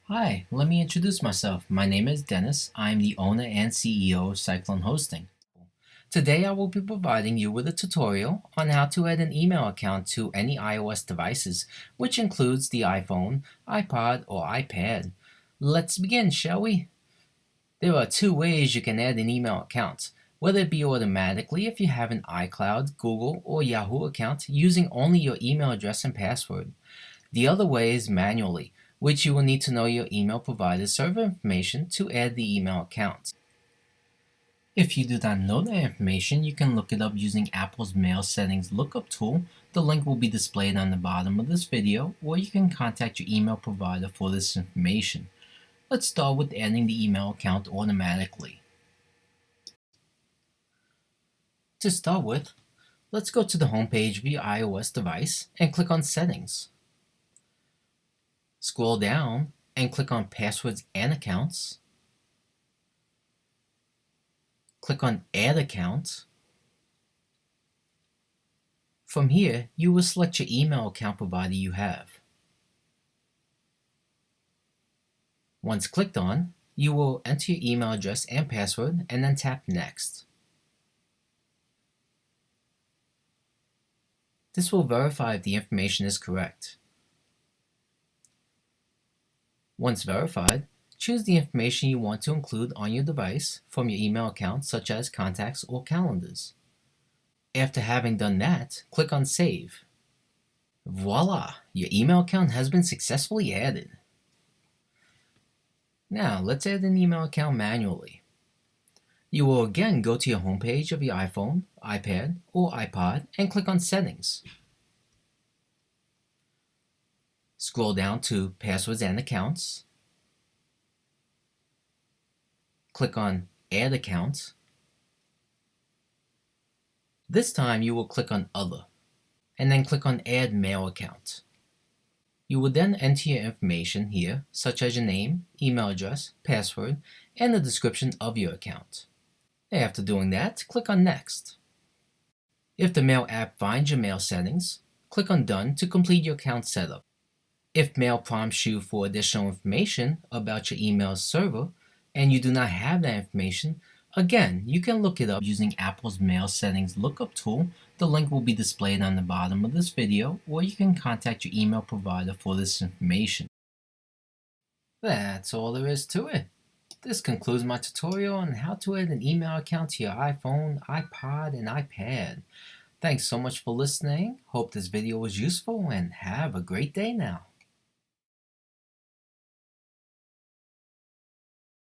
Hi, let me introduce myself. My name is Dennis. I'm the owner and CEO of Cyclone Hosting. Today I will be providing you with a tutorial on how to add an email account to any iOS devices, which includes the iPhone, iPod, or iPad. Let's begin, shall we? There are two ways you can add an email account, whether it be automatically if you have an iCloud, Google, or Yahoo account using only your email address and password. The other way is manually, which you will need to know your email provider's server information to add the email account. If you do not know that information, you can look it up using Apple's Mail Settings Lookup tool. The link will be displayed on the bottom of this video, or you can contact your email provider for this information. Let's start with adding the email account automatically. To start with, let's go to the home page of your iOS device and click on Settings. Scroll down and click on Passwords and Accounts. Click on Add Account. From here, you will select your email account provider you have. Once clicked on, you will enter your email address and password and then tap Next. This will verify if the information is correct. Once verified, choose the information you want to include on your device from your email account, such as contacts or calendars. After having done that, click on Save. Voila! Your email account has been successfully added. Now, let's add an email account manually. You will again go to your home page of your iPhone, iPad, or iPod and click on Settings. Scroll down to Passwords and Accounts. Click on Add Account. This time you will click on Other, and then click on Add Mail Account. You will then enter your information here, such as your name, email address, password, and the description of your account. After doing that, click on Next. If the Mail app finds your mail settings, click on Done to complete your account setup. If Mail prompts you for additional information about your email server and you do not have that information, again, you can look it up using Apple's Mail Settings Lookup tool. The link will be displayed on the bottom of this video, or you can contact your email provider for this information. That's all there is to it. This concludes my tutorial on how to add an email account to your iPhone, iPod, and iPad. Thanks so much for listening. Hope this video was useful and have a great day now.